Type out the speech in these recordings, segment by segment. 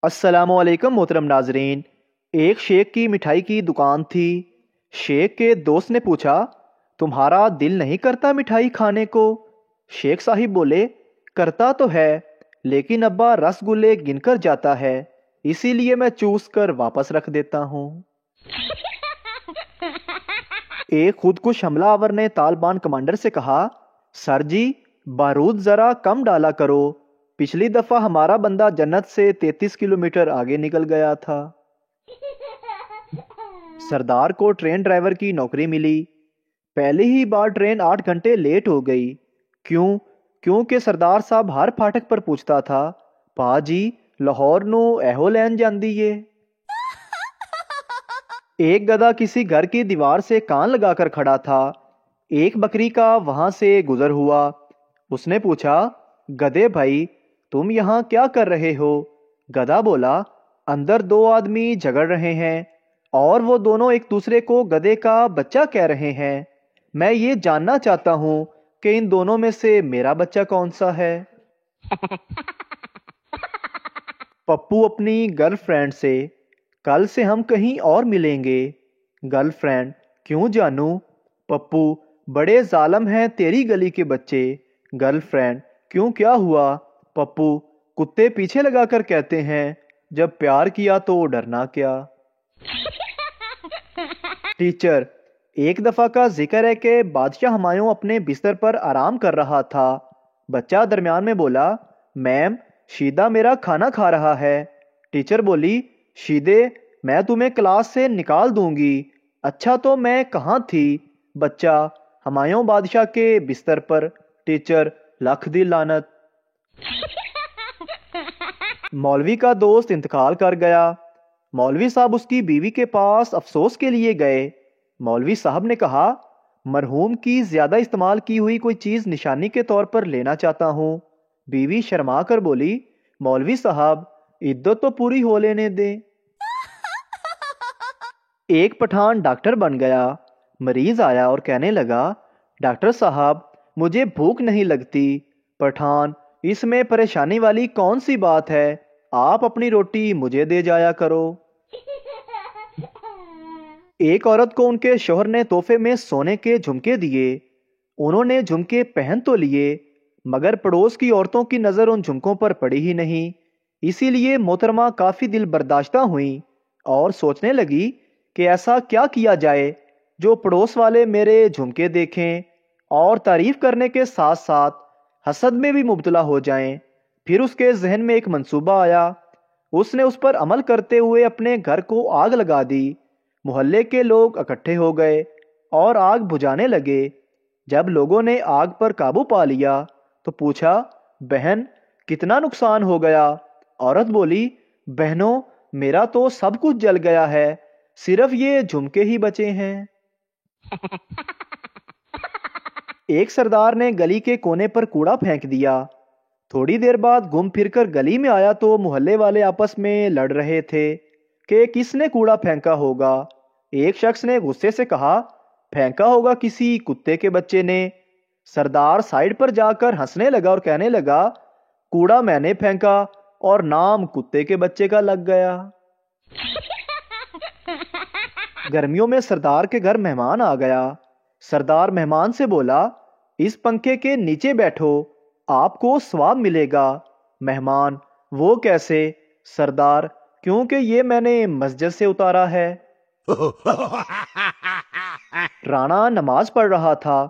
السلام علیکم محترم ناظرین۔ ایک شیخ کی مٹھائی کی دکان تھی۔ شیخ کے دوست نے پوچھا، تمہارا دل نہیں کرتا مٹھائی کھانے کو؟ شیخ صاحب بولے، کرتا تو ہے، لیکن ابا رس گلے گن کر جاتا ہے، اسی لیے میں چوس کر واپس رکھ دیتا ہوں۔ ایک خود کش حملہ آور نے طالبان کمانڈر سے کہا، سر جی بارود ذرا کم ڈالا کرو، پچھلی دفعہ ہمارا بندہ جنت سے 33 کلومیٹر آگے نکل گیا تھا۔ سردار کو ٹرین ڈرائیور کی نوکری ملی۔ پہلی ہی بار ٹرین 8 گھنٹے لیٹ ہو گئی۔ کیونکہ سردار صاحب ہر پھاٹک پر پوچھتا تھا، پا جی لاہور نو ایہو لین جاندی ہے۔ ایک گدھا کسی گھر کی دیوار سے کان لگا کر کھڑا تھا۔ ایک بکری کا وہاں سے گزر ہوا۔ اس نے پوچھا، گدھے بھائی تم یہاں کیا کر رہے ہو؟ گدھا بولا، اندر 2 آدمی جھگڑ رہے ہیں اور وہ دونوں ایک دوسرے کو گدھے کا بچہ کہہ رہے ہیں، میں یہ جاننا چاہتا ہوں کہ ان دونوں میں سے میرا بچہ کون سا ہے؟ پپو اپنی گرل فرینڈ سے، کل سے ہم کہیں اور ملیں گے۔ گرل فرینڈ، کیوں جانو؟ پپو، بڑے ظالم ہیں تیری گلی کے بچے۔ گرل فرینڈ، کیوں کیا ہوا؟ پپو، کتے پیچھے لگا کر کہتے ہیں، جب پیار کیا تو ڈرنا کیا۔ ٹیچر، ایک دفعہ کا ذکر ہے کہ بادشاہ ہمایوں اپنے بستر پر آرام کر رہا تھا۔ بچہ درمیان میں بولا، میم شیدہ میرا کھانا کھا رہا ہے۔ ٹیچر بولی، شیدے میں تمہیں کلاس سے نکال دوں گی۔ اچھا تو میں کہاں تھی؟ بچہ، ہمایوں بادشاہ کے بستر پر۔ ٹیچر، لکھ دی لعنت۔ مولوی کا دوست انتقال کر گیا۔ مولوی صاحب اس کی بیوی کے پاس افسوس کے لیے گئے۔ مولوی صاحب نے کہا، مرحوم کی زیادہ استعمال کی ہوئی کوئی چیز نشانی کے طور پر لینا چاہتا ہوں۔ بیوی شرما کر بولی، مولوی صاحب عدت تو پوری ہو لینے دیں۔ ایک پٹھان ڈاکٹر بن گیا۔ مریض آیا اور کہنے لگا، ڈاکٹر صاحب مجھے بھوک نہیں لگتی۔ پٹھان، اس میں پریشانی والی کون سی بات ہے؟ آپ اپنی روٹی مجھے دے جایا کرو۔ ایک عورت کو ان کے شوہر نے تحفے میں سونے کے جھمکے دیے۔ انہوں نے جھمکے پہن تو لیے، مگر پڑوس کی عورتوں کی نظر ان جھمکوں پر پڑی ہی نہیں۔ اسی لیے محترمہ کافی دل برداشتہ ہوئیں اور سوچنے لگی کہ ایسا کیا کیا جائے جو پڑوس والے میرے جھمکے دیکھیں اور تعریف کرنے کے ساتھ ساتھ حسد میں بھی مبتلا ہو جائیں۔ پھر اس کے ذہن میں ایک منصوبہ آیا۔ اس نے اس پر عمل کرتے ہوئے اپنے گھر کو آگ لگا دی۔ محلے کے لوگ اکٹھے ہو گئے اور آگ بجھانے لگے۔ جب لوگوں نے آگ پر قابو پا لیا تو پوچھا، بہن کتنا نقصان ہو گیا؟ عورت بولی، بہنوں میرا تو سب کچھ جل گیا ہے، صرف یہ جھمکے ہی بچے ہیں۔ ایک سردار نے گلی کے کونے پر کوڑا پھینک دیا۔ تھوڑی دیر بعد گھوم پھر کر گلی میں آیا تو محلے والے آپس میں لڑ رہے تھے کہ کس نے کوڑا پھینکا ہوگا۔ ایک شخص نے غصے سے کہا، پھینکا ہوگا کسی کتے کے بچے نے۔ سردار سائیڈ پر جا کر ہنسنے لگا اور کہنے لگا، کوڑا میں نے پھینکا اور نام کتے کے بچے کا لگ گیا۔ گرمیوں میں سردار کے گھر مہمان آ گیا۔ سردار مہمان سے بولا، اس پنکھے کے نیچے بیٹھو، آپ کو ثواب ملے گا۔ مہمان، وہ کیسے؟ سردار، کیونکہ یہ میں نے مسجد سے اتارا ہے۔ رانا نماز پڑھ رہا تھا۔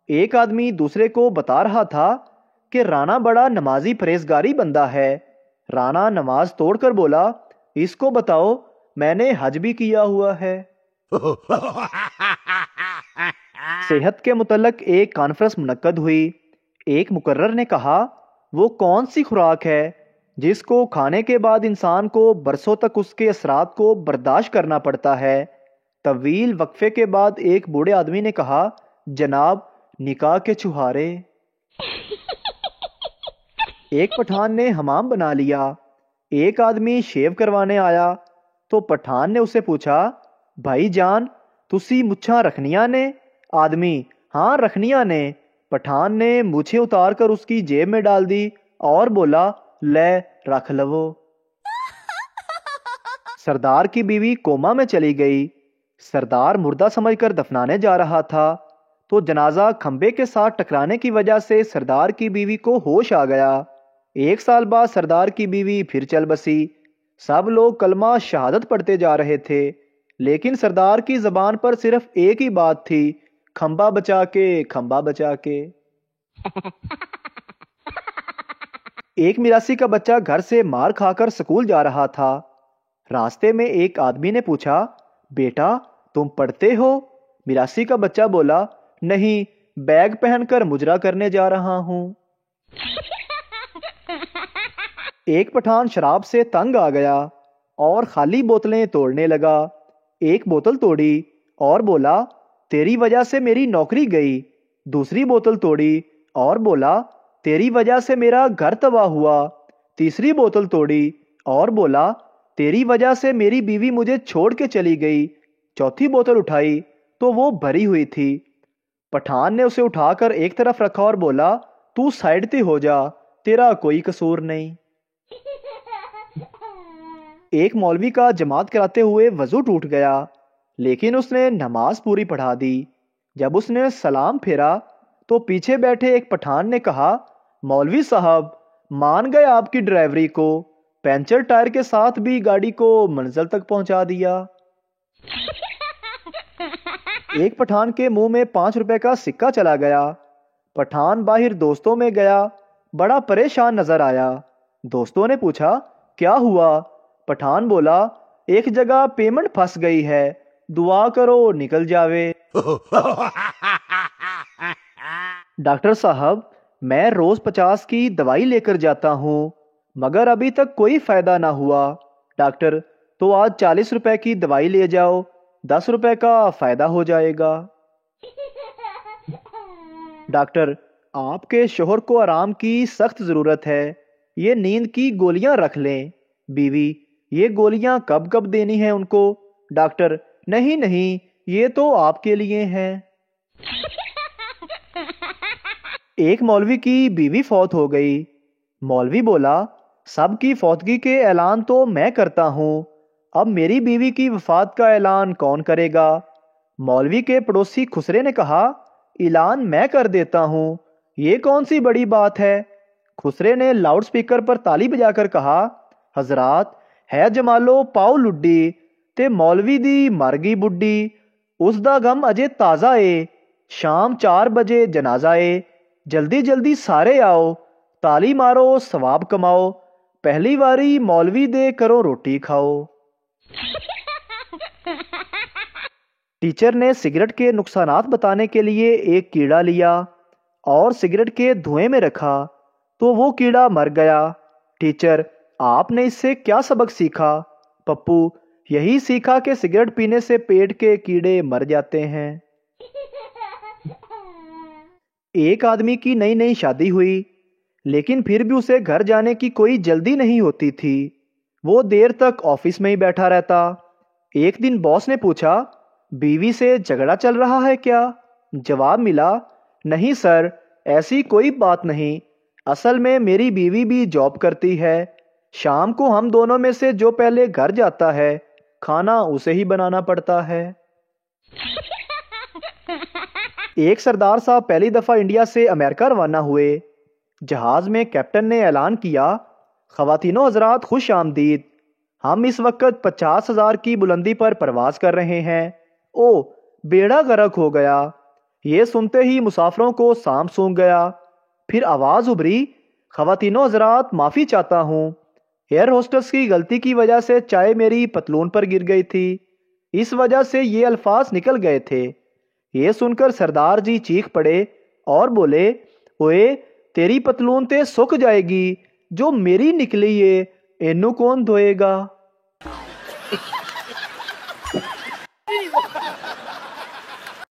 ایک آدمی دوسرے کو بتا رہا تھا کہ رانا بڑا نمازی پرہیزگاری بندہ ہے۔ رانا نماز توڑ کر بولا، اس کو بتاؤ میں نے حج بھی کیا ہوا ہے۔ صحت کے متعلق ایک کانفرنس منعقد ہوئی۔ ایک مقرر نے کہا، وہ کون سی خوراک ہے جس کو کھانے کے بعد انسان کو برسوں تک اس کے اثرات کو برداشت کرنا پڑتا ہے؟ طویل وقفے کے بعد ایک بوڑھے آدمی نے کہا، جناب نکاح کے چھہارے۔ ایک پٹھان نے حمام بنا لیا۔ ایک آدمی شیو کروانے آیا تو پٹھان نے اسے پوچھا، بھائی جان تسی مچھاں رکھنیاں نے؟ آدمی، ہاں رکھنیاں نے۔ پٹھان نے مچھیں اتار کر اس کی جیب میں ڈال دی اور بولا، لے رکھ لو۔ سردار کی بیوی کوما میں چلی گئی۔ سردار مردہ سمجھ کر دفنانے جا رہا تھا تو جنازہ کھمبے کے ساتھ ٹکرانے کی وجہ سے سردار کی بیوی کو ہوش آ گیا۔ 1 سال بعد سردار کی بیوی پھر چل بسی۔ سب لوگ کلمہ شہادت پڑھتے جا رہے تھے، لیکن سردار کی زبان پر صرف ایک ہی بات تھی، کھمبا بچا کے، کھمبا بچا کے۔ ایک میراثی کا بچہ گھر سے مار کھا کر سکول جا رہا تھا۔ راستے میں ایک آدمی نے پوچھا، بیٹا تم پڑھتے ہو؟ میراثی کا بچہ بولا، نہیں، بیگ پہن کر مجرا کرنے جا رہا ہوں۔ ایک پٹھان شراب سے تنگ آ گیا اور خالی بوتلیں توڑنے لگا۔ ایک بوتل توڑی اور بولا، تیری وجہ سے میری نوکری گئی۔ دوسری بوتل توڑی اور بولا، تیری وجہ سے میرا گھر تباہ ہوا۔ تیسری بوتل توڑی اور بولا، تیری وجہ سے میری بیوی مجھے چھوڑ کے چلی گئی۔ چوتھی بوتل اٹھائی تو وہ بھری ہوئی تھی۔ پٹھان نے اسے اٹھا کر ایک طرف رکھا اور بولا، تو سائڈ تے ہو جا، تیرا کوئی قصور نہیں۔ ایک مولوی کا جماعت کراتے ہوئے وضو ٹوٹ گیا، لیکن اس نے نماز پوری پڑھا دی۔ جب اس نے سلام پھیرا تو پیچھے بیٹھے ایک پٹھان نے کہا، مولوی صاحب مان گئے آپ کی ڈرائیوری کو، پنچر ٹائر کے ساتھ بھی گاڑی کو منزل تک پہنچا دیا۔ ایک پٹھان کے منہ میں 5 روپے کا سکہ چلا گیا۔ پٹھان باہر دوستوں میں گیا، بڑا پریشان نظر آیا۔ دوستوں نے پوچھا، کیا ہوا؟ پٹھان بولا، ایک جگہ پیمنٹ پھنس گئی ہے، دعا کرو نکل جاوے۔ ڈاکٹر صاحب میں روز 50 کی دوائی لے کر جاتا ہوں مگر ابھی تک کوئی فائدہ نہ ہوا۔ ڈاکٹر تو آج 40 روپے کی دوائی لے جاؤ، 10 روپے کا فائدہ ہو جائے گا۔ ڈاکٹر آپ کے شوہر کو آرام کی سخت ضرورت ہے، یہ نیند کی گولیاں رکھ لیں۔ بیوی، یہ گولیاں کب کب دینی ہیں ان کو؟ ڈاکٹر نہیں نہیں، یہ تو آپ کے لیے ہیں۔ ایک مولوی کی بیوی فوت ہو گئی۔ مولوی بولا، سب کی فوتگی کے اعلان تو میں کرتا ہوں، اب میری بیوی کی وفات کا اعلان کون کرے گا؟ مولوی کے پڑوسی خسرے نے کہا، اعلان میں کر دیتا ہوں، یہ کون سی بڑی بات ہے؟ خسرے نے لاؤڈ سپیکر پر تالی بجا کر کہا، حضرات ہے جمالو پاؤ لڈی تے مولوی دی مر گئی بڈی، اس دا غم اجے تازہ اے، شام 4 بجے جنازہ اے، جلدی جلدی سارے آؤ، تالی مارو ثواب کماؤ، پہلی واری مولوی دے کرو روٹی کھاؤ۔ ٹیچر نے سگریٹ کے نقصانات بتانے کے لیے ایک کیڑا لیا اور سگریٹ کے دھوئیں میں رکھا تو وہ کیڑا مر گیا۔ ٹیچر، آپ نے اس سے کیا سبق سیکھا؟ پپو، یہی سیکھا کہ سگریٹ پینے سے پیٹ کے کیڑے مر جاتے ہیں۔ ایک آدمی کی نئی نئی شادی ہوئی، لیکن پھر بھی اسے گھر جانے کی کوئی جلدی نہیں ہوتی تھی، وہ دیر تک آفس میں ہی بیٹھا رہتا۔ ایک دن باس نے پوچھا، بیوی سے جھگڑا چل رہا ہے کیا؟ جواب ملا، نہیں سر، ایسی کوئی بات نہیں، اصل میں میری بیوی بھی جاب کرتی ہے، شام کو ہم دونوں میں سے جو پہلے گھر جاتا ہے کھانا اسے ہی بنانا پڑتا ہے۔ ایک سردار صاحب پہلی دفعہ انڈیا سے امریکہ روانہ ہوئے۔ جہاز میں کیپٹن نے اعلان کیا، خواتینوں حضرات خوش آمدید، ہم اس وقت 50,000 کی بلندی پر پرواز کر رہے ہیں۔ او، بیڑا غرق ہو گیا۔ یہ سنتے ہی مسافروں کو سانپ سونگ گیا۔ پھر آواز ابھری، خواتینوں حضرات معافی چاہتا ہوں، ایئر ہوسٹس کی غلطی کی وجہ سے چائے میری پتلون پر گر گئی تھی، اس وجہ سے یہ الفاظ نکل گئے تھے۔ یہ سن کر سردار جی چیخ پڑے اور بولے، اوئے تیری پتلون تے سک جائے گی، جو میری نکلی ہے اینو کون دھوئے گا؟